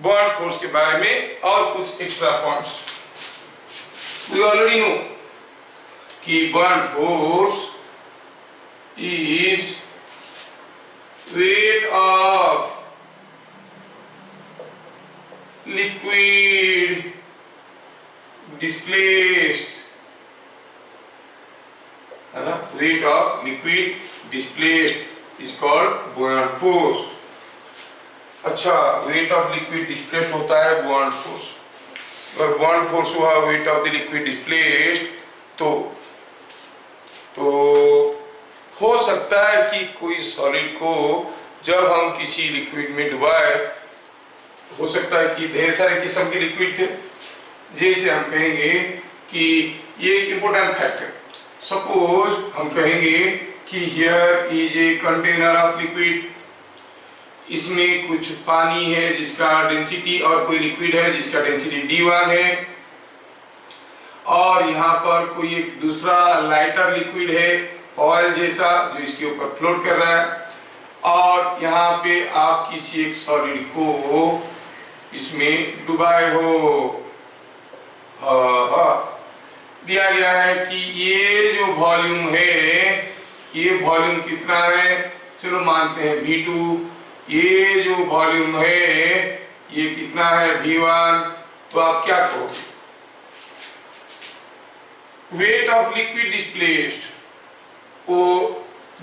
Bond force के बारे में और कुछ extra points. We already know कि buoyant force is weight of liquid displaced, है ना, weight of liquid displaced is called buoyant force। अच्छा, weight of liquid displaced होता है buoyant force। अगर buoyant force हुआ weight of the liquid displaced तो हो सकता है कि कोई सॉलिड को जब हम किसी लिक्विड में डुबाए, हो सकता है कि ढेर सारे किस्म के लिक्विड थे, जैसे हम कहेंगे कि ये एक इंपॉर्टेंट फैक्ट है। सपोज हम कहेंगे कि here is a container of liquid, इसमें कुछ पानी है जिसका डेंसिटी, और कोई लिक्विड है जिसका डेंसिटी D1 है, और यहाँ पर कोई एक दूसरा लाइटर लिक्विड है ऑयल जैसा जो इसके ऊपर फ्लोट कर रहा है, और यहाँ पे आप किसी एक सॉलिड को इसमें डुबाए हो। दिया गया है कि ये जो वॉल्यूम है, ये वॉल्यूम कितना है, चलो मानते हैं V2। ये जो वॉल्यूम है ये कितना है V1। तो आप क्या करोगे, वेट ऑफ लिक्विड डिस्प्लेस्ड वो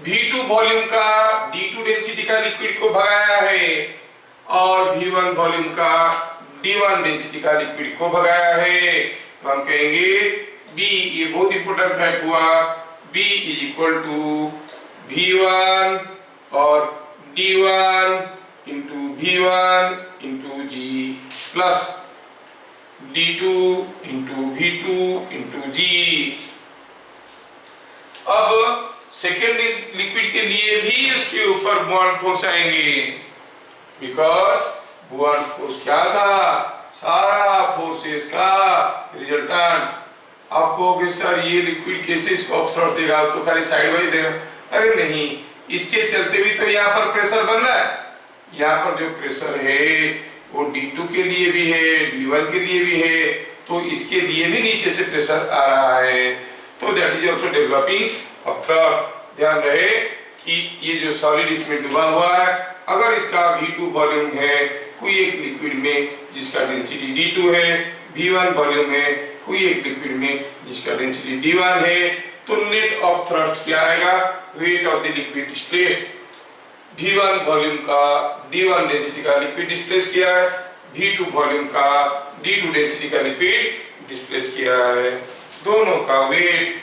V2 वॉल्यूम का D2 डेंसिटी का लिक्विड को भगाया है, और V1 वॉल्यूम का D1 डेंसिटी का लिक्विड को भगाया है। तो हम कहेंगे B, ये बहुत इंपॉर्टेंट फैक्ट हुआ, B is equal to V1 और D1 into V1 into G plus D2 into V2 into G। अब सेकेंड लिक्विड के लिए भी उसके ऊपर बॉन्ड फोर्स आएंगे, बिकॉज बॉन्ड फोर्स क्या था, सारा फोर्सेस का रिजल्टेंट। आप कहोगे सर ये लिक्विड कैसे इसको ऑब्सर्व देगा, तो खाली साइड वाइज देगा। अरे नहीं, इसके चलते भी तो यहाँ पर प्रेशर बन रहा है। यहाँ पर जो प्रेशर है वो D2 के लिए भी है, D1 के लिए भी है, तो इसके लिए भी नीचे से प्रेशर आ रहा है। तो दैट इज ऑल्सो डेवलपिंग अब थ्रस्ट। ध्यान रहे कि ये जो सॉलिड इसमें डूबा हुआ है, अगर इसका V2 वॉल्यूम है कोई एक लिक्विड में जिसका डेंसिटी D2 है, V1 वॉल्यूम है कोई एक लिक्विड में जिसका डेंसिटी D1 है, तो नेट ऑफ थ्रस्ट क्या आएगा, weight of the liquid displaced. V1 volume का D1 डेंसिटी का लिक्विड डिस्प्लेस किया है, V2 वॉल्यूम का D2 डेंसिटी का लिक्विड डिस्प्लेस किया है। दोनों का वेट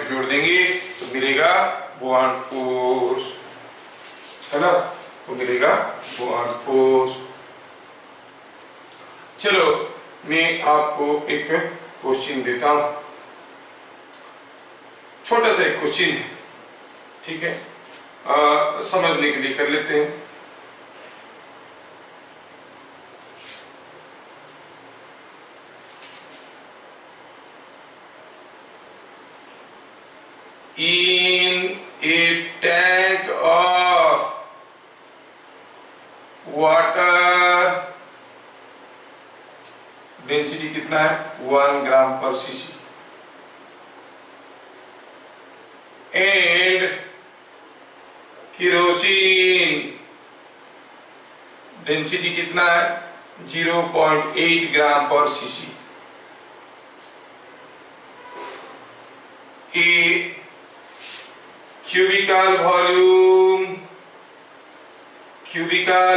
जोड़ देंगे तो मिलेगा बॉन्ड फोर्स, है ना, तो मिलेगा बॉन्ड फोर्स। चलो मैं आपको एक क्वेश्चन देता हूं, छोटा सा एक क्वेश्चन है, ठीक है, समझने के लिए कर लेते हैं। In a tank of water density कितना है, 1 ग्राम पर सीसी, एंड केरोसिन डेंसिटी कितना है, 0.8 ग्राम पर CC. A cubical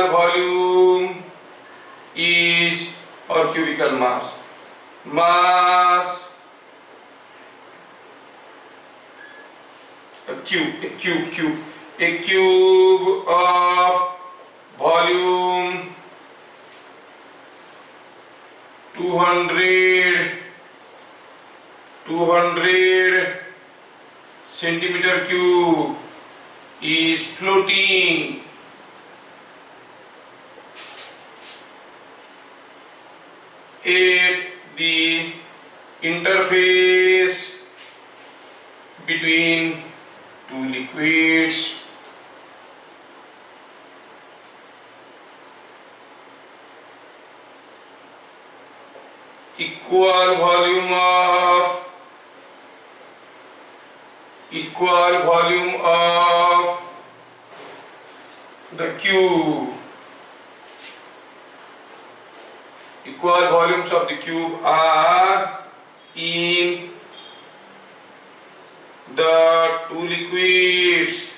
volume is, और cubical mass a cube of volume 200 centimeter cube is floating at the interface between two liquids equal volume of the cube. Equal volumes of the cube are in the two liquids.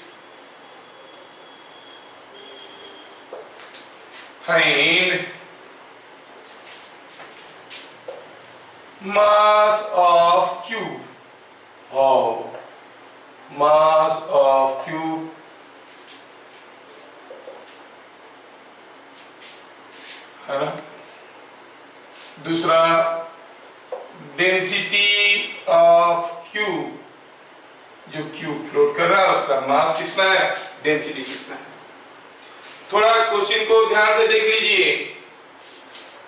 Find mass of cube. How? Mass of cube है ना. दूसरा density of cube, जो cube float कर रहा है उसका मास कितना है, डेंसिटी कितना है. थोड़ा क्वेश्चन को ध्यान से देख लीजिए.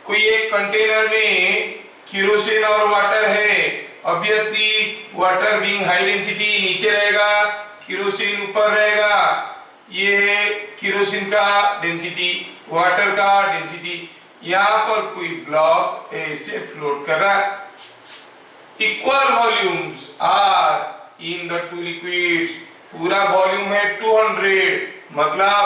कोई एक कंटेनर में केरोसिन और वाटर है. Obviously water being high density नीचे रहेगा, केरोसिन ऊपर रहेगा. ये है केरोसिन का डेंसिटी, वाटर का डेंसिटी. यहाँ पर कोई ब्लॉक ऐसे फ्लोट कर रहा है. Equal volumes are in the two liquids. पूरा वॉल्यूम है 200, मतलब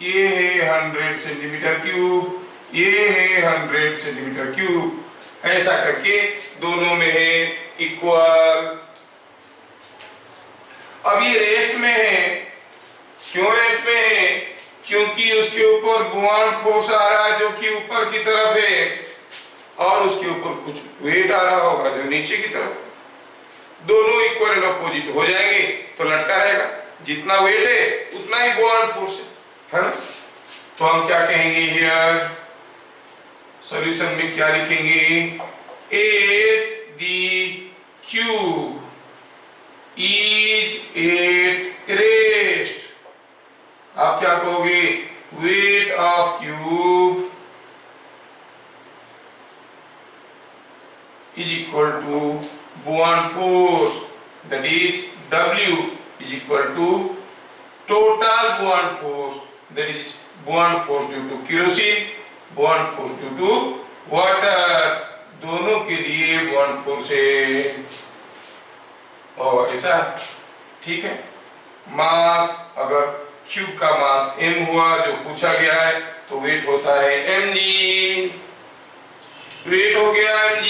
ये है 100 सेंटीमीटर क्यूब, ये है 100 सेंटीमीटर क्यूब. ऐसा करके दोनों में है इक्वल. अब ये रेस्ट में है. क्यों रेस्ट में है? क्योंकि उसके ऊपर बुआन फोर्स आ रहा है जो कि ऊपर की तरफ है, और उसके ऊपर कुछ वेट आ रहा होगा जो नीचे की तरफ है. दोनों इक्वल एंड अपोजिट हो जाएंगे तो लटका रहेगा. जितना वेट है उतना ही बुआन फोर्स है ना. तो हम क्या कहेंगे हियर, सॉल्यूशन में क्या लिखेंगे, as the cube is at rest. आप क्या कहोगे, weight of cube is equal to buoyant force, that is W is equal to total buoyant force, that is buoyant force due to kerosene, buoyant force due to water. दोनों के लिए buoyant force है. और ऐसा ठीक है. मास, अगर cube का मास m हुआ जो पूछा गया है, तो वेट होता है mg. वेट हो गया mg.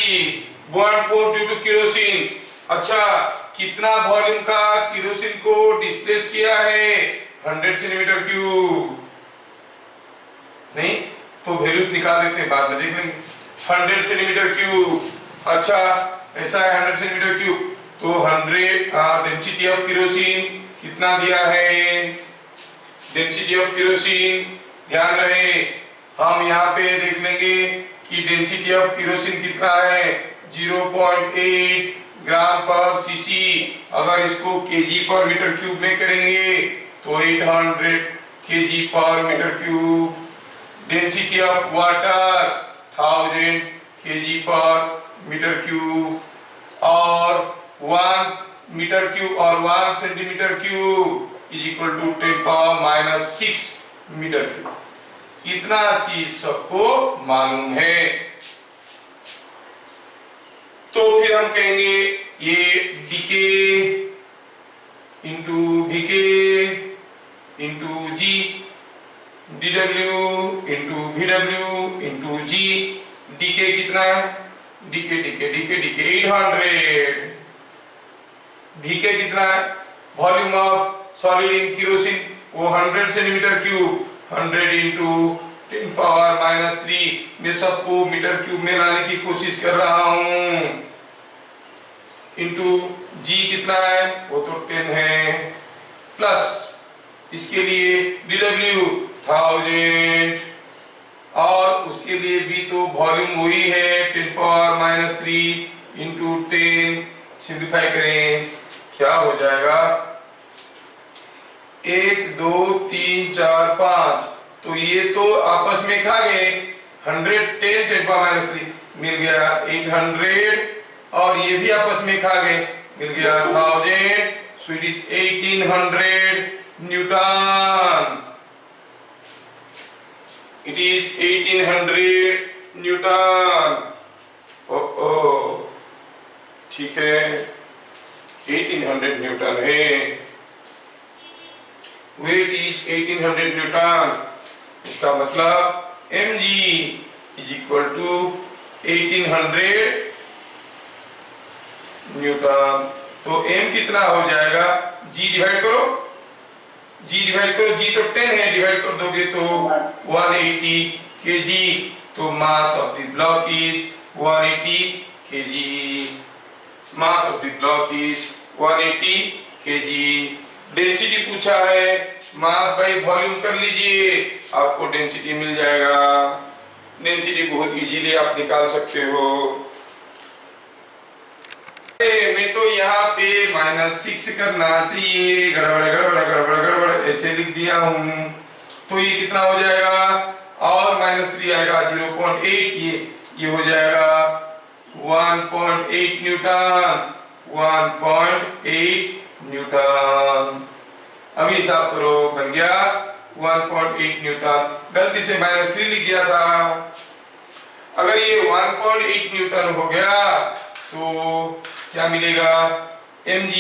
Buoyant force due to kerosene. अच्छा, कितना वॉल्यूम का केरोसिन को डिस्प्लेस किया है, 100 सेंटीमीटर क्यूब. नहीं तो वैल्यूज निकाल देते हैं, बाद में देख लेंगे. 100 सेंटीमीटर क्यूब. अच्छा, ऐसा है 100 सेंटीमीटर क्यूब. तो 100 डेंसिटी ऑफ केरोसिन कितना दिया है, डेंसिटी ऑफ केरोसिन. ध्यान रहे, हम यहाँ पे देख लेंगे कि डेंसिटी ऑफ केरोसिन कितना है, 0.8 ग्राम पर सीसी. अगर इसको केजी पर मीटर क्यूब में करेंगे तो 800 KG per metre cube. Density of water 1000 KG per metre cube. और 1 मीटर क्यूब और 1 centimetre cube is equal to 10⁻⁻⁶ metre cube. इतना चीज सबको मालूम है. तो फिर हम कहेंगे ये DK into DK into G, DW into VW into G. DK कितना है, DK DK DK DK 800. DK कितना है, volume of solid in kerosene वो 100 सेंटीमीटर क्यूब. 100 इंटू 10⁻⁻3. मैं सबको मीटर क्यूब में लाने की कोशिश कर रहा हूं. इंटू जी कितना है, वो तो 10 है. प्लस इसके लिए डीडब्ल्यू 1000, और उसके लिए भी तो वॉल्यूम वही है 10⁻⁻3 इंटू 10. सिंप्लीफाई करें, क्या हो जाएगा, 1 2 3 4 5. तो ये तो आपस में खा गए. 110 10⁻³ मिल गया 800, और ये भी आपस में खा गए, मिल गया 1000. So it is 1800 newton. It is 1800 newton. ठीक है, 1800 न्यूटन है। Weight is 1800 newton. इसका मतलब mg is equal to 1800 newton. तो m कितना हो जाएगा, g डिवाइड करो, g तो 10 है, डिवाइड कर दोगे तो 180 kg। तो mass of the block is 180 kg। Mass of the block is 180 kg। Density पूछा है, मास बाई वॉल्यूम कर लीजिए, आपको डेंसिटी मिल जाएगा। डेंसिटी बहुत इजीली आप निकाल सकते हो। मैं तो यहाँ पे -6 करना चाहिए, गड़बड़ ऐसे लिख दिया हूँ। तो ये कितना हो जाएगा, और -3 आएगा, 0.8, ये हो जाएगा 1.8 न्यूटन। 1.8 न्यूटन। अभी हिसाब करो, बन गया 1.8 न्यूटन। गलती से -3 लिख दिया था। अगर ये 1.8 न्यूटन हो गया तो क्या मिलेगा, mg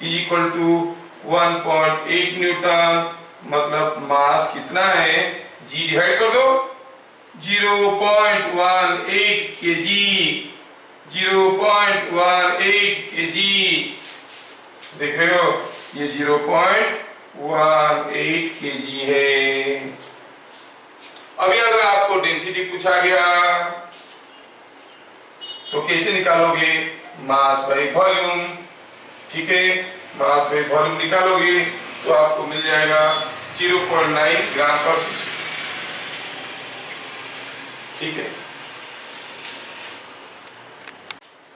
is equal to 1.8 newton. मतलब मास कितना है, g डिवाइड कर दो, 0.18 kg। 0.18 kg, देख रहे हो, ये 0.18 kg है। अभी अगर आपको डेंसिटी पूछा गया तो कैसे निकालोगे, मास बाई वॉल्यूम। ठीक है, मास बाई वॉल्यूम निकालोगे तो आपको मिल जाएगा 0.9 ग्राम पर सीसी। ठीक है,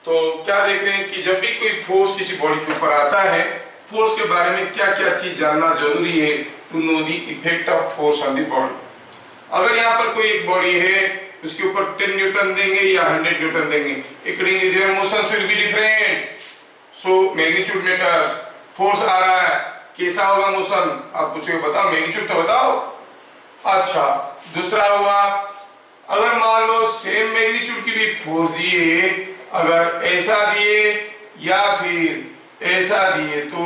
तो क्या देख रहे हैं कि जब भी कोई फोर्स किसी बॉडी के ऊपर आता है, फोर्स के बारे में क्या क्या चीज जानना जरूरी है, to know the effect of force on the body. अगर यहाँ पर कोई एक बॉडी है, उसके ऊपर 10 न्यूटन देंगे या 100 न्यूटन देंगे, accordingly their motions will be different. So magnitude matters. Force आ रहा है, कैसा होगा मोशन, आप पूछोगे बताओ मैग्नीट्यूड तो बताओ। अच्छा, दूसरा हुआ, अगर मान लो सेम मैग्नीट्यूड की भी फोर्स दिए, अगर ऐसा दिए या फिर ऐसा दिए, तो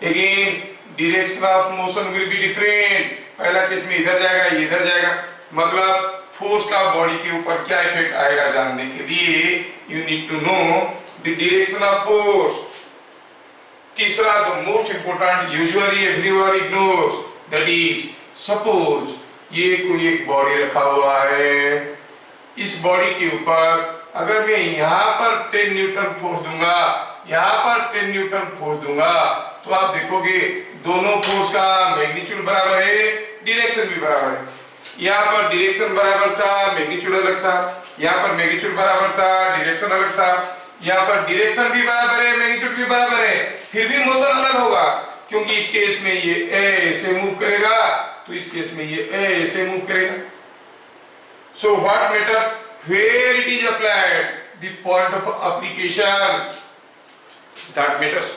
again direction of motion will be different. पहला केस में इधर जाएगा, ये इधर जाएगा। मतलब फोर्स का बॉडी के ऊपर क्या इफेक्ट आएगा जानने के लिए you need to know the direction of force. तीसरा, the most important, usually everyone ignores, that is suppose ये कोई एक बॉडी रखा हुआ है, इस बॉडी के ऊपर अगर मैं यहाँ पर 10 न्यूटन फोर्स दूंगा, यहाँ पर 10 न्यूटन फोर्स दूंगा, तो आप देखोगे दोनों फोर्स का मैग्नीट्यूड बराबर है, डायरेक्शन भी बराबर है। यहाँ पर डायरेक्शन बराबर था, मैग्नीट्यूड अलग था। यहाँ पर मैग्नीट्यूड बराबर था, डायरेक्शन अलग था। यहाँ पर डायरेक्शन भी बराबर है, मैग्नीट्यूड भी बराबर है, फिर भी मोशन अलग होगा, क्योंकि इस केस में ये ऐसे मूव करेगा, तो इस केस में ये ऐसे मूव करेगा। So what matters, where it is applied, the point of application, that matters.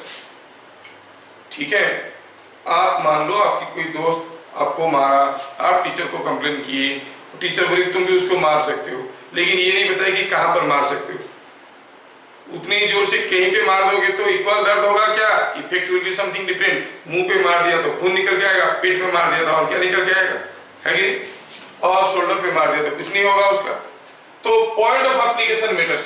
ठीक है, आप मान लो आपकी कोई दोस्त आपको मारा, आप टीचर को कंप्लेन किए, टीचर बोली तुम भी उसको मार सकते हो, लेकिन ये नहीं बताया कि कहां पर मार सकते हो। उतनी जोर से कहीं पे मार दोगे तो इक्वल दर्द होगा क्या, effect will be something different. मुंह पे मार दिया तो खून निकल के आएगा, पेट पे मार दिया तो और क्या निकल के आएगा, है कि, और शोल्डर पे मार दिया तो कुछ नहीं होगा उसका। तो पॉइंट ऑफ एप्लीकेशन मैटर्स।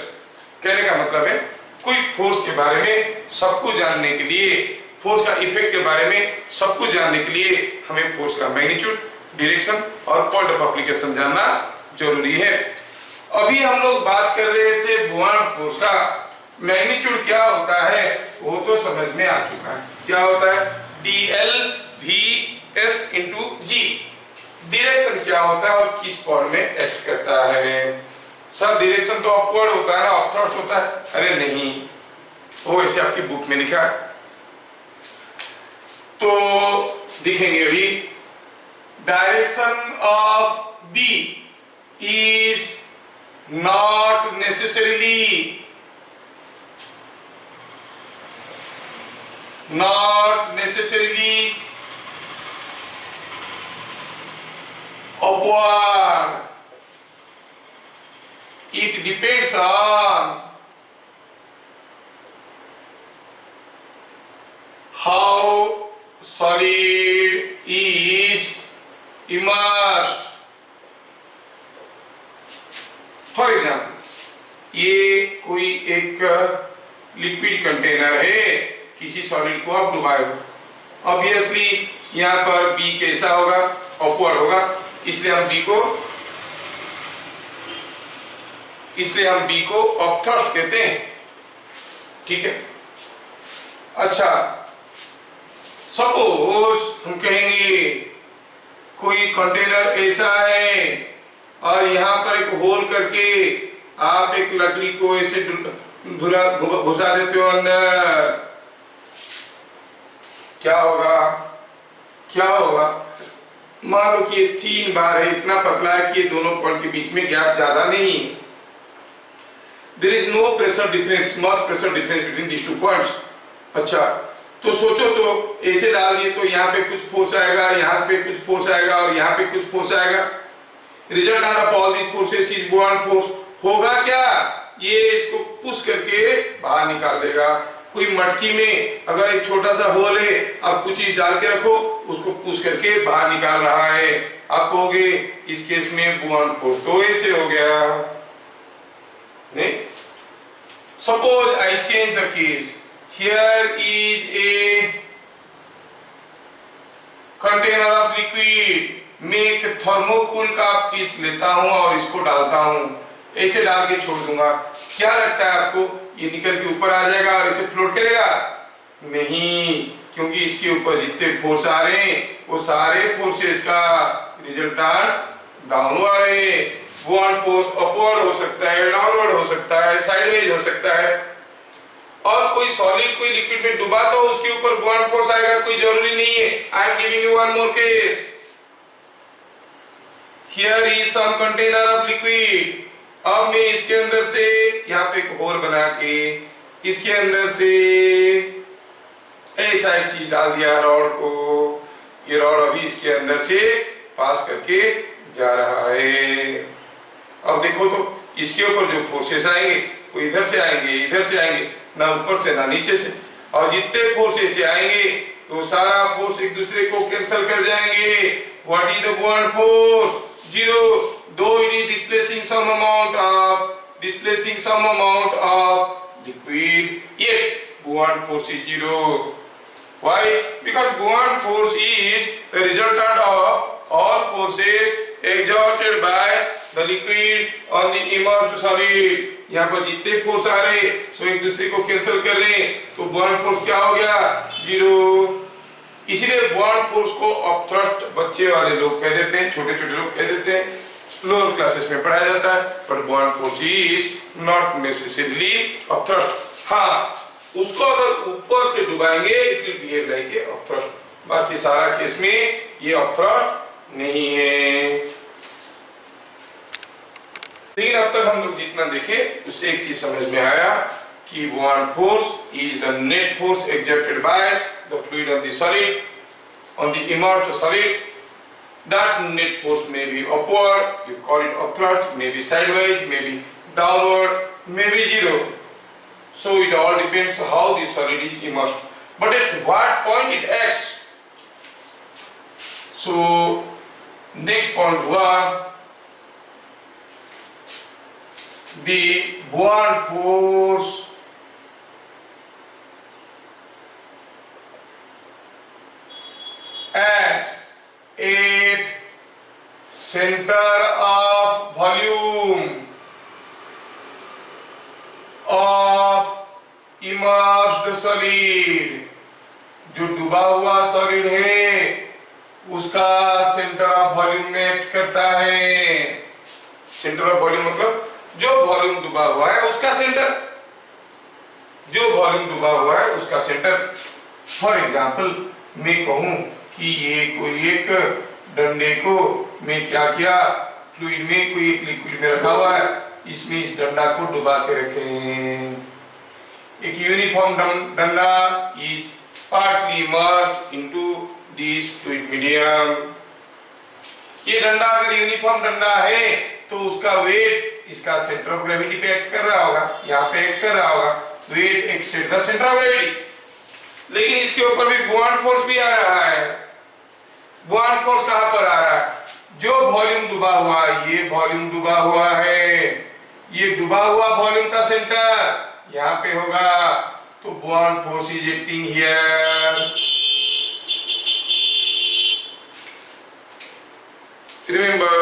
कहने का मतलब है कोई फोर्स के बारे में सब कुछ जानने के लिए, फोर्स का इफेक्ट के बारे में सब कुछ जानने के लिए हमें फोर्स का मैग्नीट्यूड, डायरेक्शन और पॉइंट ऑफ एप्लीकेशन जानना जरूरी है। अभी हम लोग बात कर रहे थे बुआंट फोर्स का। मैग्नीट्यूड क्या होता है वो तो समझ में आ चुका है, क्या होता है, DLVS into G। डायरेक्शन क्या होता है और किस पॉइंट में एक्ट करता है। सर डायरेक्शन तो अपवर्ड होता है ना, अपवर्ड होता है, अरे नहीं, वो ऐसे आपकी बुक में लिखा है, तो दिखेंगे अभी। Direction of B is not necessarily upward, It depends on how solid is immersed. For example, ये कोई एक लिक्विड कंटेनर है, किसी सॉलिड को आप डुबाए हो, ऑब्वियसली यहाँ पर बी कैसा होगा, अपवर्ड होगा, इसलिए हम बी को अपथ्रस्ट कहते हैं, ठीक है। अच्छा, सपोज हम कहेंगे कोई कंटेनर ऐसा है और यहाँ पर एक होल करके आप एक लकड़ी को ऐसे घुसा देते हो अंदर, क्या होगा? मान लो कि ये 3 बार है, इतना पतला है कि ये दोनों पॉइंट के बीच में गैप ज्यादा नहीं है। There is no pressure difference, much pressure difference between these 2 points. अच्छा, तो सोचो तो ऐसे डाल दिए तो यहाँ पे कुछ फोर्स आएगा, यहाँ पे कुछ फोर्स आएगा और यहाँ पे कुछ फोर्स आएगा। Result of all this forces is buoyant force. होगा क्या? ये इसको पुश करके बाहर निकाल देगा। कोई मटकी में अगर एक छोटा सा होल है, आप कुछ चीज डाल के रखो, उसको पुश करके बाहर निकाल रहा है, आप कहोगे इस केस में बुआयांट फोर्स तो ऐसे हो गया। नहीं, suppose I change the case, here is a container of liquid, मैं एक थर्मोकूल का पीस लेता हूं और इसको डालता हूं, ऐसे डाल के छोड़ दूंगा, क्या लगता है आपको ये निकल के ऊपर आ जाएगा और इसे फ्लोट करेगा? नहीं, क्योंकि इसके ऊपर जितने फोर्स आ रहे हैं वो सारे फोर्सेस का रिजल्टेंट डाउनवर्ड है। बुआयांट फोर्स अपवर्ड हो सकता है, डाउनवर्ड हो सकता है, साइडवेज हो सकता है। और कोई सॉलिड कोई लिक्विड में डूबा तो उसके ऊपर बुआयांट फोर्स आएगा, कोई जरूरी नहीं है। I am giving you one more case, here is some container of liquid. अब मैं इसके अंदर से यहाँ पे एक होल बना के इसके अंदर से ऐसा एक चीज डाल दिया रॉड को, ये रॉड अभी इसके अंदर से पास करके जा रहा है। अब देखो तो इसके ऊपर जो फोर्सेस आएंगे वो इधर से आएंगे, ना ऊपर से ना नीचे से, और जितने फोर्सेस से आएंगे तो सारा फोर्स एक दूसरे को कैंसिल कर जाएंगे। What is the buoyant force? 0, though it is displacing some amount of liquid, yet buoyant force is 0. Why? Because buoyant force is the resultant of all forces exerted by the liquid on the immersed solid. यहाँ पर जितने force आ रहे सो एक दूसरे को cancel कर रहे हैं, तो बुआयांट फोर्स क्या हो गया? 0। इसलिए बुआयांट फोर्स को अपथ्रस्ट बच्चे वाले लोग कह देते हैं, छोटे छोटे लोग कह देते हैं, लोअर क्लासेस में पढ़ाया जाता है। पर buoyant force is not necessarily upthrust. हाँ, उसको अगर ऊपर से डुबाएंगे it will behave like a upthrust, बाकी सारा केस में ये अपथ्रस्ट नहीं है। लेकिन अब तक हम लोग जितना देखे उससे एक चीज समझ में आया कि buoyant force is the net force exerted by the fluid on the solid, on the immersed solid. That net force may be upward, you call it upthrust, may be sideways, may be downward, may be 0. So it all depends how the solid is immersed. But at what point it acts? So next point was the buoyant force acts at center of volume of immersed solid। जो डूबा हुआ solid है उसका centre of volume में act करता है। Centre of volume मतलब जो वॉल्यूम डूबा हुआ है उसका सेंटर, जो वॉल्यूम डूबा हुआ है उसका सेंटर। फॉर एग्जाम्पल मैं कहूं कि ये कोई एक डंडे को मैं क्या किया, फ्लूइड में कोई एक लिक्विड में रखा हुआ है, इसमें इस डंडा को डुबा के रखे हैं। एक यूनिफॉर्म डंडा is partly immersed into this fluid medium. ये डंडा अगर यूनिफॉर्म डंडा है तो उसका वेट इसका सेंटर ऑफ ग्रेविटी पे एक्ट कर रहा होगा, यहाँ पे एक्ट कर रहा होगा, weight except the centre of gravity. लेकिन इसके ऊपर भी बुआंट फोर्स भी आ रहा है। बुआंट फोर्स कहां पर आ रहा है? जो वॉल्यूम डूबा हुआ है, ये वॉल्यूम डूबा हुआ है, ये डूबा हुआ वॉल्यूम का सेंटर यहाँ पे होगा, तो buoyant force is acting here. Remember,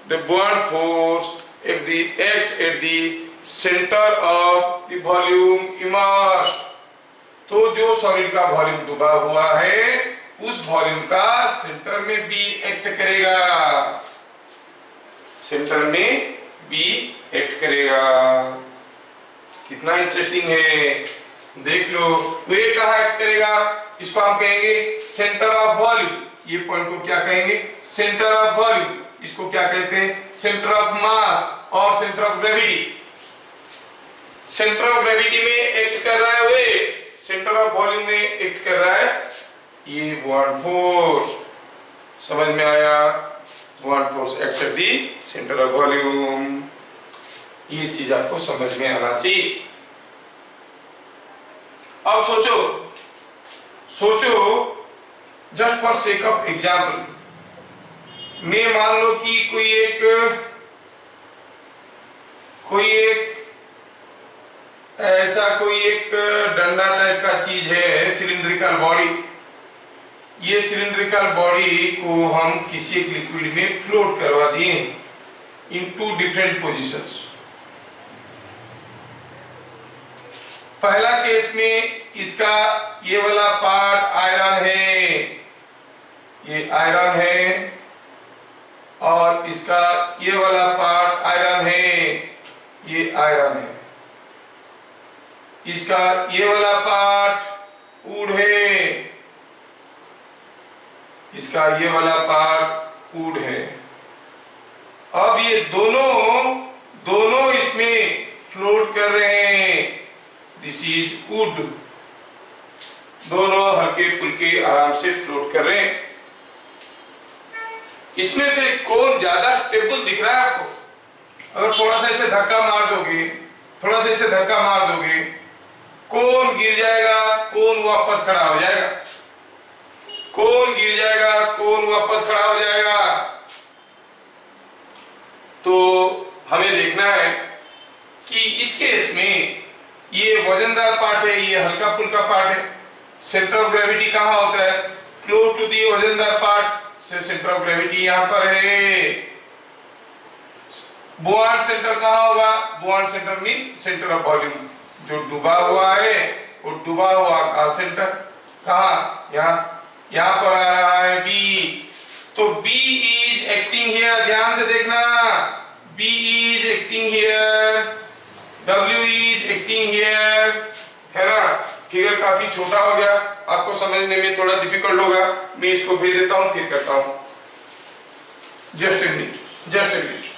the buoyant force acts at the center of the volume immersed। तो जो सॉलिड का वॉल्यूम डूबा हुआ है उस वॉल्यूम का सेंटर में भी एक्ट करेगा, सेंटर में भी एक्ट करेगा। कितना इंटरेस्टिंग है, देख लो। वेट कहाँ एक्ट करेगा? इसको हम कहेंगे सेंटर ऑफ वॉल्यूम। ये पॉइंट को क्या कहेंगे? Centre of volume. इसको क्या कहते हैं? सेंटर ऑफ मास और centre of gravity. Centre of gravity में एक्ट कर रहा है वेट, सेंटर ऑफ वॉल्यूम में एक्ट कर रहा है ये बुआंट फोर्स। समझ में आया? Buoyant force acts at the centre of volume. ये चीज आपको समझ में आना चाहिए। अब सोचो just for sake of example, मैं मान लो कि कोई एक डंडा टाइप का चीज है, सिलिंड्रिकल बॉडी। ये सिलिंड्रिकल बॉडी को हम किसी एक लिक्विड में फ्लोट करवा दिए इन टू डिफरेंट पोजीशंस। पहला केस में इसका ये वाला पार्ट आयरन है, ये आयरन है, और इसका ये वाला पार्ट आयरन है, ये आयरन है। इसका ये वाला पार्ट वुड है, इसका ये वाला पार्ट वुड है। अब ये दोनों इसमें फ्लोट कर रहे हैं। This is would. दोनों हल्के फुल्के आराम से फ्लोट कर रहे हैं। इसमें से कौन ज्यादा स्टेबल दिख रहा है आपको? अगर थोड़ा सा इसे धक्का मार दोगे, थोड़ा सा इसे धक्का मार दोगे, कौन गिर जाएगा, कौन वापस खड़ा हो जाएगा? कौन गिर जाएगा, कौन वापस खड़ा हो जाएगा? तो हमें देखना है कि इस केस में ये वजनदार पार्ट है, ये हल्का फुल्का पार्ट है। सेंटर ऑफ ग्रेविटी कहाँ होता है? क्लोज टू दी वजनदार पार्ट से सेंटर ऑफ ग्रेविटी यहाँ पर है। बुआंट सेंटर कहाँ होगा? Buoyant centre means centre of volume. जो डूबा हुआ है वो डूबा हुआ का सेंटर कहाँ? यहाँ पर आ रहा है बी। तो बी इज एक्टिंग हियर, ध्यान से देखना। B is acting here, W is acting here, है ना? फिगर काफी छोटा हो गया, आपको समझने में थोड़ा डिफिकल्ट होगा। मैं इसको भेज देता हूं, फिर करता हूं। Just a minute.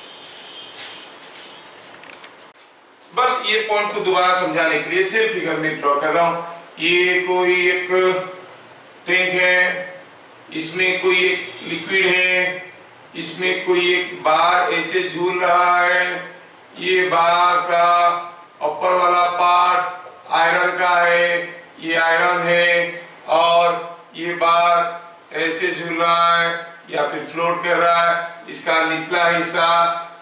बस ये पॉइंट को दोबारा समझाने के लिए सिर्फ फिगर में ड्रॉ कर रहा हूं। ये कोई एक टैंक है, इसमें कोई एक लिक्विड है, इसमें कोई एक बार ऐसे झूल रहा है। ये बार का ऊपर वाला पार्ट आयरन का है, ये आयरन है, और ये बार ऐसे झूल रहा है या फिर फ्लोट कर रहा है। इसका निचला हिस्सा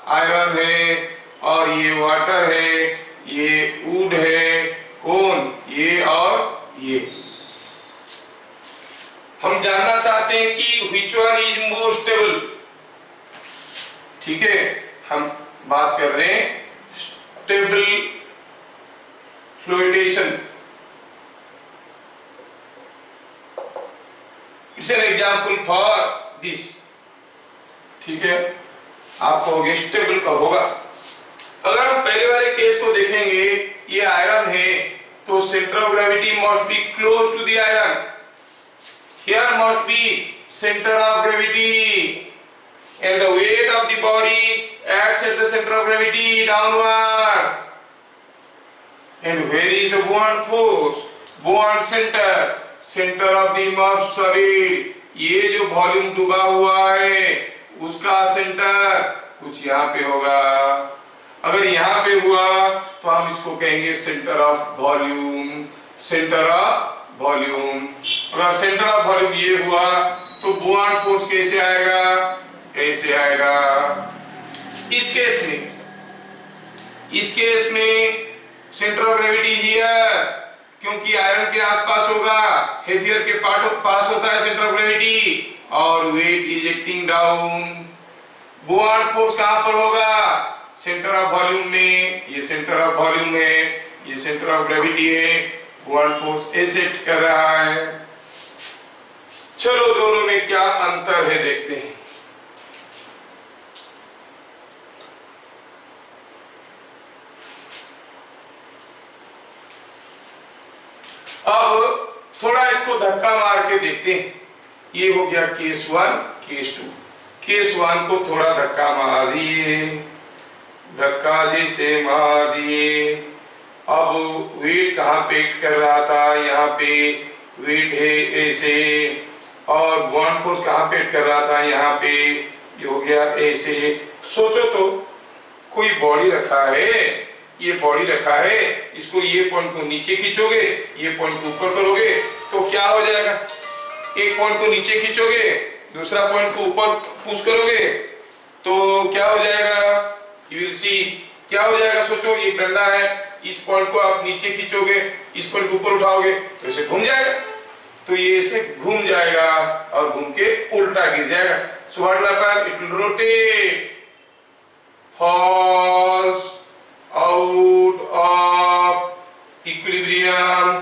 आयरन है और ये वाटर है, ये वुड है। कौन? ये और ये। हम जानना चाहते हैं कि which one is more stable। ठीक है, हम बात कर रहे हैं stable flotation. It's an example for this. ठीक है, आप कहोगे स्टेबल कब होगा? अगर हम पहले वाले केस को देखेंगे, ये आयरन है तो centre of gravity must be close to the iron. Here must be center of gravity, and the weight of the body acts at the center of gravity downward. And where is the buoyant force? Buoyant center of the immersed solid। ये जो volume डूबा हुआ है उसका centre कुछ यहाँ पे होगा। अगर यहाँ पे हुआ तो हम इसको कहेंगे centre of volume, centre of volume. अगर सेंटर ऑफ वॉल्यूम ये हुआ तो बुआंट फोर्स कैसे आएगा, कैसे आएगा? इस केस में सेंटर ऑफ ग्रेविटी हियर, क्योंकि आयरन के आसपास होगा, हेवियर के पास होता है सेंटर ऑफ ग्रेविटी, और weight is acting down. Buoyant force कहां पर होगा? सेंटर ऑफ वॉल्यूम में। ये सेंटर ऑफ वॉल्यूम है, ये सेंटर ऑफ ग्रेविटी है, बुआंट फोर्स ऐसे एक्ट कर रहा है। चलो दोनों में क्या अंतर है देखते हैं। अब थोड़ा इसको धक्का मार के देखते हैं। ये हो गया केस 1, केस 2। केस 1 को थोड़ा धक्का मार दिए, धक्का जैसे मार दिए। अब वेट कहाँ पे एक्ट कर रहा था? यहाँ पे वेट है ऐसे, और बुआंट फोर्स कहाँ पे एक्ट कर रहा था? यहाँ पे। ये हो गया ऐसे। सोचो तो, कोई बॉडी रखा है, ये बॉडी रखा है, इसको ये पॉइंट को नीचे खींचोगे, ये पॉइंट को ऊपर करोगे तो क्या हो जाएगा? एक पॉइंट को नीचे खींचोगे, दूसरा पॉइंट को ऊपर पुश करोगे तो क्या हो जाएगा? यू विल सी क्या हो जाएगा। सोचो, ये डंडा है, इस पॉइंट को आप नीचे खींचोगे, इस पॉइंट को ऊपर उठाओगे तो इसे घूम जाएगा, तो ये इसे घूम जाएगा और घूम के उल्टा गिर जाएगा। So what will happen? It will rotate, falls out of equilibrium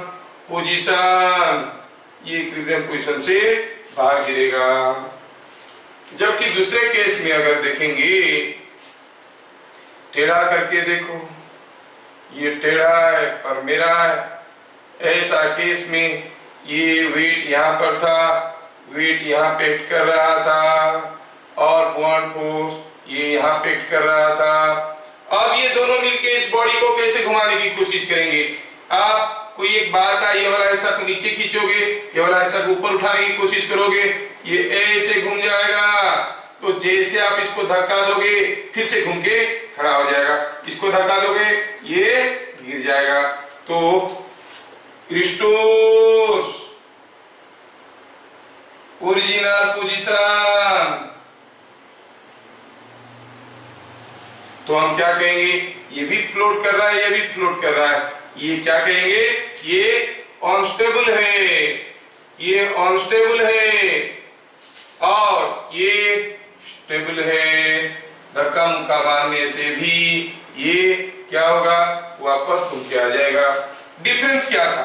position, ये इक्विलिब्रियम पोजीशन से बाहर गिरेगा। जबकि दूसरे केस में अगर देखेंगे, टेढ़ा करके देखो, ये टेढ़ा है पर मेरा है। ऐसा केस में ये वेट यहाँ पर था, वेट यहाँ पे एक्ट कर रहा था, और बुआंट फोर्स ये यहाँ पे एक्ट कर रहा था। अब ये दोनों मिलके इस बॉडी को कैसे घुमाने की कोशिश करेंगे? आप कोई एक बार का ये वाला हिस्सा को नीचे खींचोगे, ये वाला हिस्सा को ऊपर उठाने की कोशिश करोगे, ये ऐसे घूम जाएगा। तो जैसे आप इसको धक्का दोगे फिर से घूम के खड़ा हो जाएगा, इसको धक्का दोगे ये गिर जाएगा। तो रिस्टोर्स ओरिजिनल पोजीशन। तो हम क्या कहेंगे? ये भी फ्लोट कर रहा है, ये भी फ्लोट कर रहा है, ये क्या कहेंगे? ये अनस्टेबल है, ये अनस्टेबल है, और ये स्टेबल है। धक्का मुक्का मारने से भी ये क्या होगा? वापस घूम के आ जाएगा। डिफरेंस क्या था?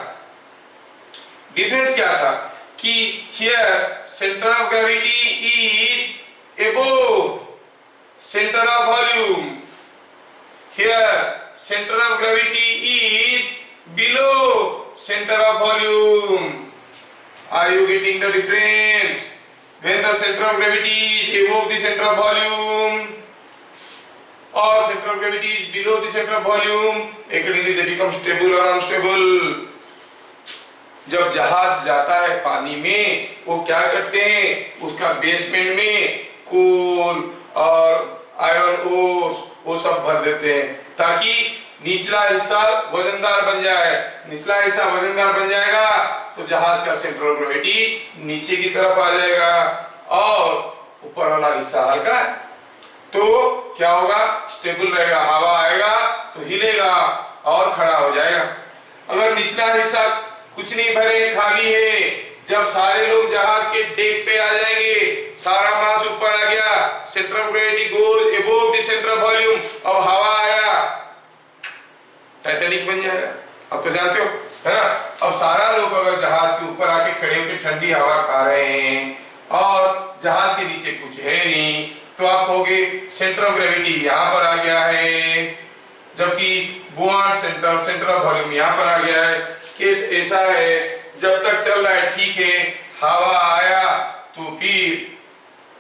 डिफरेंस क्या था कि here centre of gravity is above centre of volume, here center of gravity is below center of volume. Are you getting the difference? When the center of gravity is above the center of volume or center of gravity is below the center of volume, accordingly they become stable or unstable. जब जहाज जाता है पानी में, वो क्या करते हैं? उसका बेसमेंट में कोल और आयरन ओर्स वो सब भर देते हैं, ताकि निचला हिस्सा वजनदार बन जाए। निचला हिस्सा वजनदार बन जाएगा तो जहाज का सेंटर ऑफ ग्रेविटी नीचे की तरफ आ जाएगा, और ऊपर वाला हिस्सा हल्का है तो क्या होगा? स्टेबल रहेगा। हवा आएगा तो हिलेगा और खड़ा हो जाएगा। अगर निचला हिस्सा कुछ नहीं भरे, खाली है, जब सारे लोग जहाज के डेक पे आ जाएंगे, सारा मास ऊपर आ गया, centre of gravity goes above the centre of volume, अब हवा आया, टाइटैनिक बन जाएगा। अब तो जानते हो, है ना? अब सारा लोग अगर जहाज के ऊपर आके खड़े होकर ठंडी हवा खा रहे हैं और जहाज के नीचे कुछ है नहीं, तो आप कहोगे सेंटर ऑफ ग्रेविटी यहाँ पर आ गया है, जबकि बुआंट सेंटर ऑफ वॉल्यूम यहाँ पर आ गया है। केस ऐसा है, जब तक चल रहा है ठीक है, हवा आया तो फिर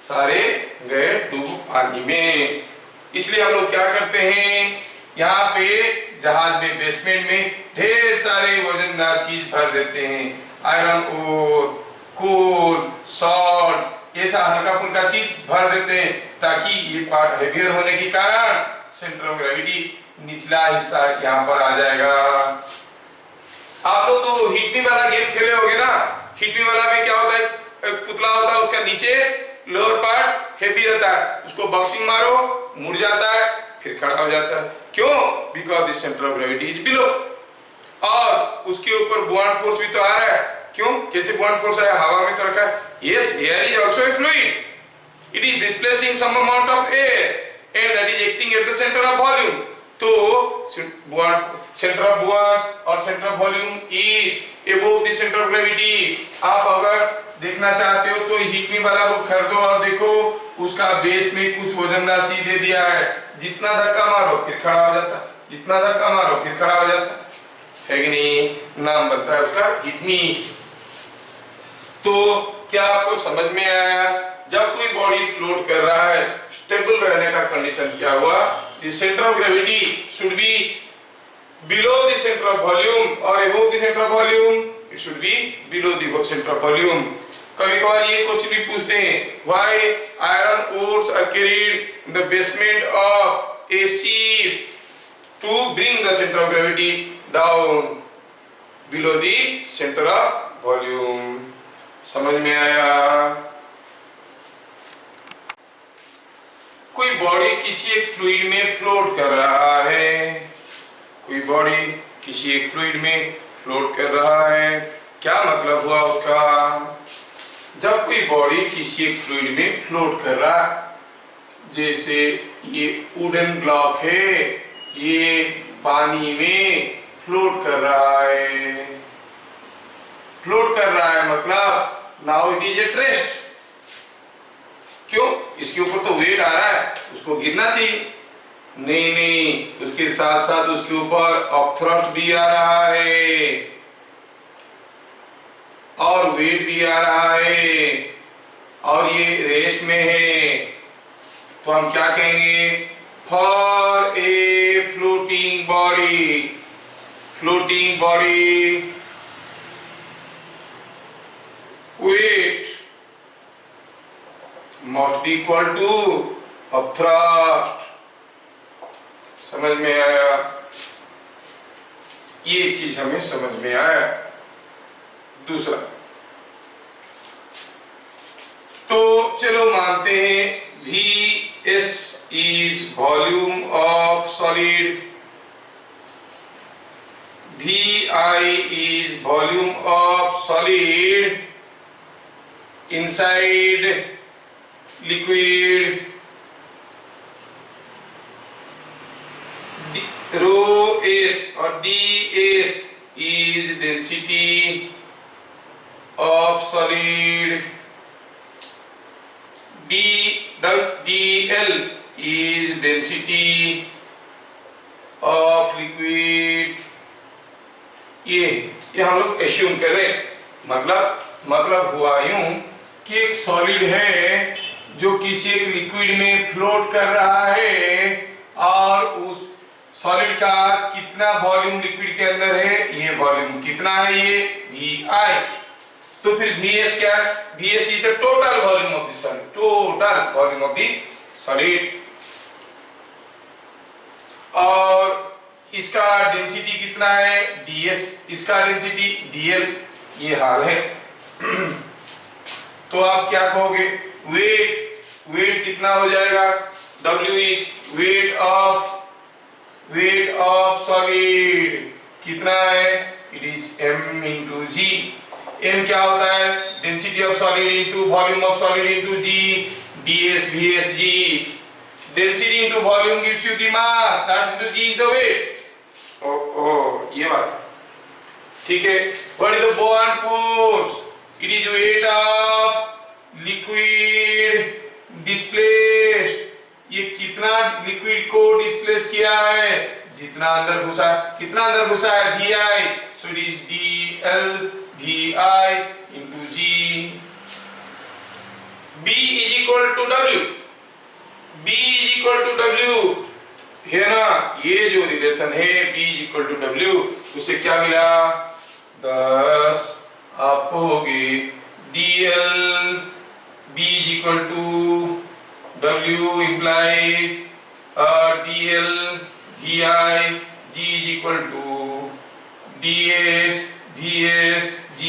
सारे गए डूब पानी में। इसलिए हम लोग क्या करते हैं? यहाँ पे जहाज में बेसमेंट में ढेर सारे वजनदार चीज भर देते हैं, आयरन ओर, कोल, सॉल्ट, ऐसा हल्का फुल्का चीज भर देते हैं ताकि ये पार्ट हेवियर होने के कारण सेंटर ऑफ ग्रेविटी निचला हिस्सा यहाँ पर आ जाएगा। आप लोग तो हिटनी वाला गेम खेले होगे ना, हिटनी वाला में क्या होता है, पुतला होता है, उसका नीचे लोअर पार्ट हेवी रहता है, उसको बॉक्सिंग मारो मुड़ जाता है फिर खड़ा हो जाता है। क्यों? Because the centre of gravity is below. और उसके ऊपर बुआंट फोर्स भी तो आ रहा है। क्यों? कैसे बुआंट फोर्स है? हवा में तो रखा है। Yes, air is also a fluid, it is displacing some amount of air and that is acting at the centre of volume. तो सेंटर ऑफ बुआंट और centre of volume is above the centre of gravity. आप अगर देखना चाहते हो तो हिटनी वाला को खरीदो और देखो, उसका बेस में कुछ वजनदार चीज दे दिया है, जितना धक्का मारो फिर खड़ा हो जाता, जितना धक्का मारो फिर खड़ा हो जाता है कि नहीं? नाम बनता है उसका हिटनी। तो क्या आपको समझ में आया? जब कोई बॉडी फ्लोट कर रहा है, स्टेबल रहने का कंडीशन क्या हुआ? The centre of gravity should be below the centre of volume और above the centre of volume it should be below the centre of volume. कभी कभार ये क्वेश्चन भी पूछते हैं, why iron ores are carried in the basement of a ship to bring the centre of gravity down below the centre of volume. समझ में आया? कोई बॉडी किसी एक फ्लूइड में फ्लोट कर रहा है, कोई बॉडी किसी एक फ्लूइड में फ्लोट कर रहा है, क्या मतलब हुआ उसका? जब कोई बॉडी किसी एक फ्लूइड में फ्लोट कर रहा है, जैसे ये वुडन ब्लॉक है, ये पानी में फ्लोट कर रहा है, फ्लोट कर रहा है मतलब now it is at rest. क्यों? इसके ऊपर तो वेट आ रहा है, उसको गिरना चाहिए। नहीं, उसके साथ साथ उसके ऊपर अपथ्रस्ट भी आ रहा है और वेट भी आ रहा है और ये रेस्ट में है, तो हम क्या कहेंगे? For a floating body, floating body weight must be equal to upthrust। समझ में आया? ये चीज हमें समझ में आया। दूसरा, तो चलो मानते हैं Vs is volume of solid, Vi is volume of solid inside liquid, rho s or ds is density of solid, dl is density of liquid। ये हम लोग एस्यूम कर रहे हैं। मतलब हुआ यूं कि एक सॉलिड है जो किसी एक लिक्विड में फ्लोट कर रहा है और उस सॉलिड का कितना वॉल्यूम लिक्विड के अंदर है, ये वॉल्यूम कितना है, ये Vi। तो फिर Vs क्या? Vs is the total volume of the solid, total volume of the solid. और इसका डेंसिटी कितना है? ds, इसका डेंसिटी dl। ये हाल है। तो आप क्या कहोगे? वेट कितना हो जाएगा? W is weight of solid कितना है? It is m into g। m क्या होता है? Density of solid into volume of solid into g, ds vs g। Density into volume gives you the mass, that's into g is the weight. ये बात ठीक है। What is the buoyant force? It is weight of liquid displaced. ये कितना liquid को displace किया है? जितना अंदर घुसा है। कितना अंदर घुसा है? vi, so it is dl vi into g। b is equal to w, b is equal to w है ना? ये जो रिलेशन है b is equal to w, उसे क्या मिला? 10 आप कहोगे dl B is equal to W implies dl vi, G is equal to ds vs G,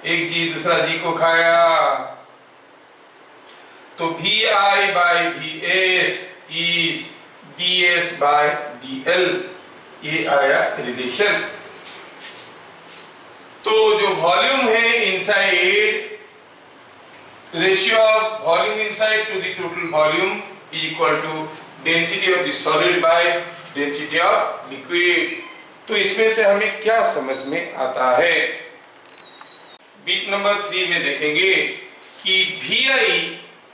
एक G दूसरा G को खाया, तो vi by vs is ds by dl, ये आया रिलेशन। तो जो वॉल्यूम है inside, ratio of volume inside to the total volume is equal to density of the solid by density of liquid. तो इसमें से हमें क्या समझ में आता है? बीट नंबर 3 में देखेंगे कि vi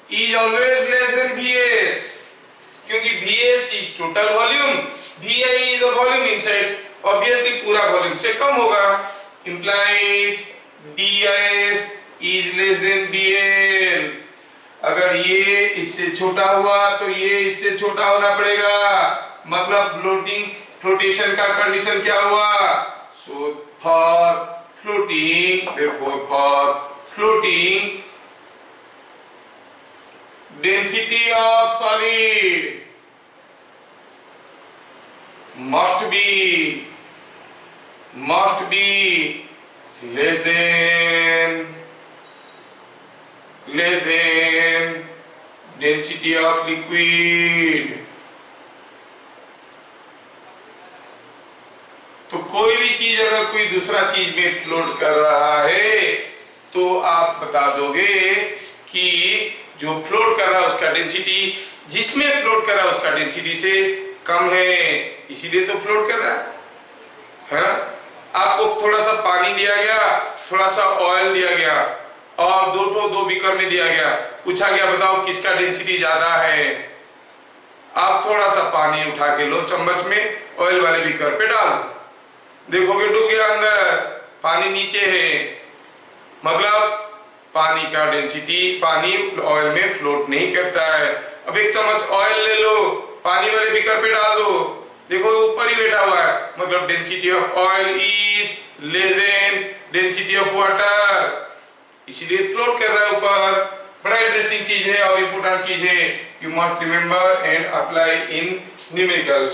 is always less than vs, क्योंकि vs is total volume, vi is the volume inside, obviously पूरा वॉल्यूम से कम होगा, implies dis is less than dl। अगर ये इससे छोटा हुआ तो ये इससे छोटा होना पड़ेगा, मतलब फ्लोटेशन का कंडीशन क्या हुआ? So for floating, therefore for floating density of solid must be less than density of liquid। तो कोई भी चीज अगर कोई दूसरा चीज में फ्लोट कर रहा है तो आप बता दोगे कि जो फ्लोट कर रहा है उसका डेंसिटी जिसमें फ्लोट कर रहा है उसका डेंसिटी से कम है, इसीलिए तो फ्लोट कर रहा है ना। आपको थोड़ा सा पानी दिया गया, थोड़ा सा ऑयल दिया गया और दो बीकर में दिया गया, पूछा गया बताओ किसका डेंसिटी ज्यादा है। आप थोड़ा सा पानी उठा के लो, चम्मच में ऑयल वाले बीकर पे डाल, देखोगे डूब गया अंदर, पानी नीचे है, मतलब पानी का डेंसिटी पानी ऑयल में फ्लोट नहीं करता है। अब एक चम्मच ऑयल ले लो, पानी वाले बीकर पे डाल दो, देखो ऊपर ही बैठा हुआ है, मतलब density of oil is less than density of water, इसीलिए फ्लोट कर रहा है ऊपर। बड़ा इंटरेस्टिंग चीज है और इम्पोर्टेंट चीज है, you must remember and apply in numericals.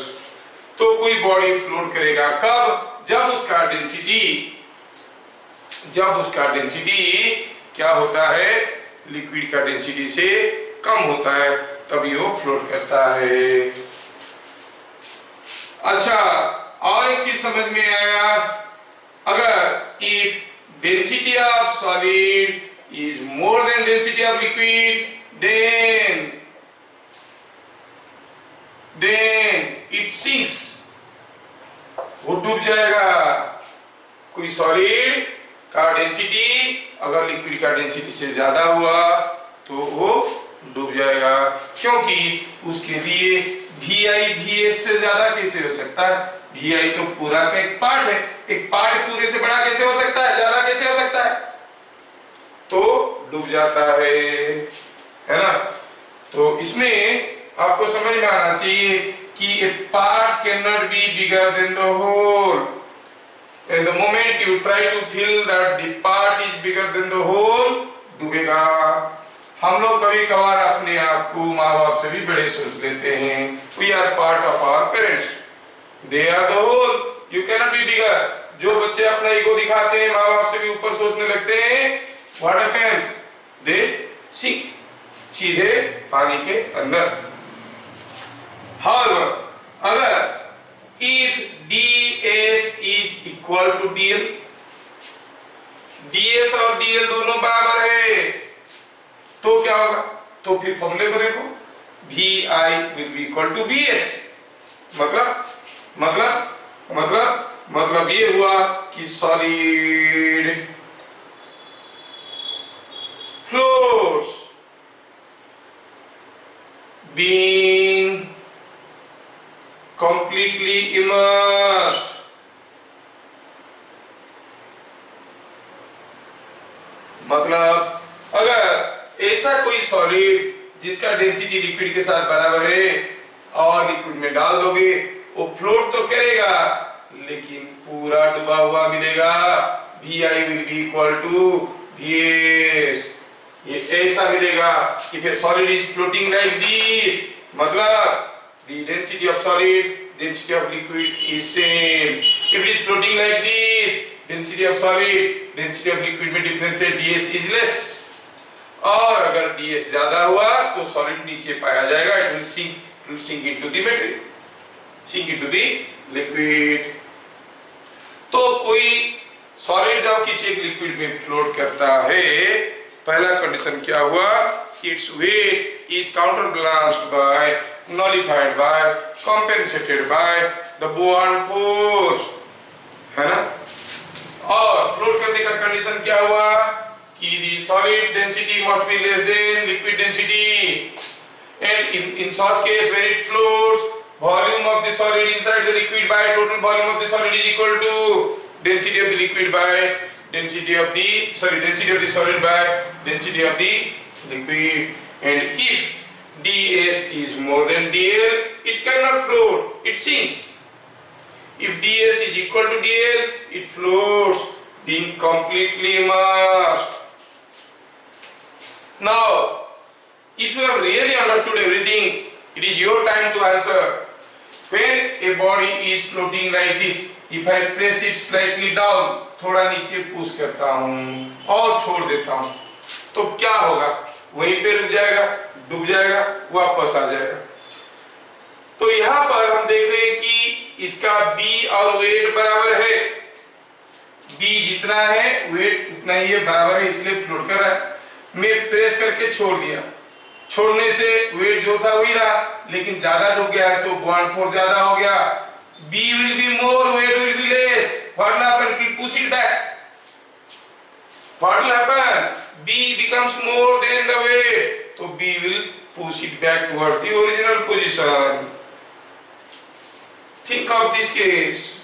तो कोई बॉडी फ्लोट करेगा कब? जब उसका डेंसिटी क्या होता है? लिक्विड का डेंसिटी से कम होता है, तभी वो फ्लोट करता है। अच्छा, और एक चीज समझ में आया, अगर if density of solid is more than density of liquid then it sinks, वो डूब जाएगा। कोई सॉलिड का डेंसिटी अगर लिक्विड का डेंसिटी से ज्यादा हुआ तो वो डूब जाएगा, क्योंकि उसके लिए vi vs से ज्यादा कैसे हो सकता है? vi तो पूरा का एक पार्ट है, एक पार्ट पूरे से बड़ा कैसे हो सकता है, ज्यादा कैसे हो सकता है? तो डूब जाता है ना। तो इसमें आपको समझ में आना चाहिए कि a part cannot be bigger than the whole, and the moment you try to feel that the part is bigger than the whole, डूबेगा। हम लोग कभी कभार अपने आप को माँ बाप से भी बड़े सोच लेते हैं, we are part of our parents, they are the whole, you cannot be bigger। जो बच्चे अपना ईगो दिखाते हैं, माँ बाप से भी ऊपर सोचने लगते हैं, what happens? They sink, सीधे पानी के अंदर। However, अगर if ds is equal to dl, ds और dl दोनों बराबर है, तो क्या होगा? तो फिर फॉर्मूले को देखो, vi will be equal to vs, मतलब ये हुआ कि solid floats being completely immersed, मतलब अगर ऐसा कोई सॉलिड जिसका डेंसिटी लिक्विड के साथ बराबर है और लिक्विड में डाल दोगे, वो फ्लोट तो करेगा लेकिन पूरा डूबा हुआ मिलेगा। vi will be equal to vs, ये ऐसा मिलेगा कि फिर solid is floating like this, मतलब the density of solid, density of liquid is same. If it is floating like this, density of solid, density of liquid में difference है, ds is less. और अगर ds ज्यादा हुआ तो solid नीचे पाया जाएगा, it will sink into the material, sink into the liquid. तो कोई solid जब किसी एक liquid में float करता है, पहला condition क्या हुआ? Its weight is counterbalanced by, nullified by, compensated by the buoyant force, है ना? और float करने का condition क्या हुआ? कि the solid density must be less than liquid density, and in such case when it floats, volume of the solid inside the liquid by total volume of the solid is equal to density of the liquid by density of the solid by density of the liquid. And if ds is more than dl, it cannot float, it sinks. If ds is equal to dl, it floats, being completely immersed. Now, if you have really understood everything, it is your time to answer. When a body is floating like this, if I press it slightly down, थोड़ा नीचे push करता हूँ और छोड़ देता हूँ, तो क्या होगा? वहीं पे रुक जाएगा, डूब जाएगा, वापस आ जाएगा। तो यहाँ पर हम देख रहे हैं कि इसका b और वेट बराबर है, b जितना है वेट उतना ही है, बराबर है, इसलिए फ्लोट कर रहा है। मैं प्रेस करके छोड़ दिया, छोड़ने से वेट जो था वही रहा, लेकिन ज्यादा डूब गया है तो बुआंट फोर्स ज्यादा हो गया। b will be more, weight will be less. What will happen? It will push it back. What will happen? b becomes more than the weight, so b will push it back towards the original position. Think of this case.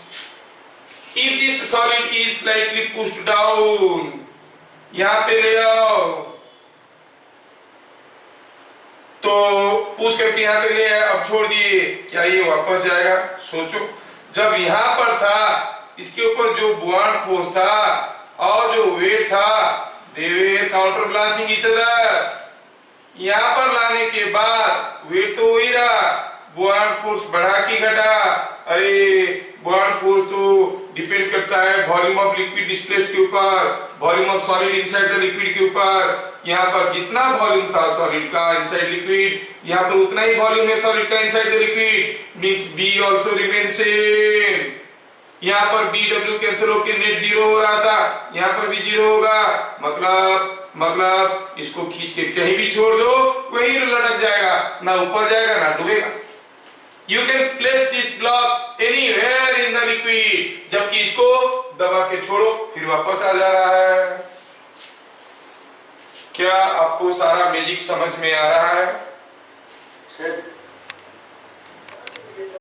If this solid is slightly pushed down, यहाँ पे ले आओ, तो push करके यहाँ तक ले आए, अब छोड़ दिए, क्या ये वापस जाएगा? सोचो, जब यहाँ पर था, इसके ऊपर जो बुआंट फोर्स था और जो वेट था, they were counterbalancing each other. यहाँ पर लाने के बाद वेट तो वही रहा, बुआंट फोर्स बढ़ा कि घटा? अरे बुआंट फोर्स तो डिपेंड करता है वॉल्यूम ऑफ लिक्विड डिस्प्लेस्ड के ऊपर, volume of solid inside the liquid के ऊपर। यहाँ पर जितना वॉल्यूम था सॉलिड का इनसाइड लिक्विड, यहाँ पर उतना ही वॉल्यूम है सॉलिड का inside the liquid, means b also remain same. यहाँ पर bw कैंसिल होकर नेट जीरो हो रहा था, यहाँ पर भी जीरो होगा, मतलब इसको खींच के कहीं भी छोड़ दो वही लटक जाएगा, ना ऊपर जाएगा ना डूबेगा। You can place this block anywhere in the liquid, जबकि इसको दबा के छोड़ो फिर वापस आ जा रहा है। क्या आपको सारा मैजिक समझ में आ रहा है? सर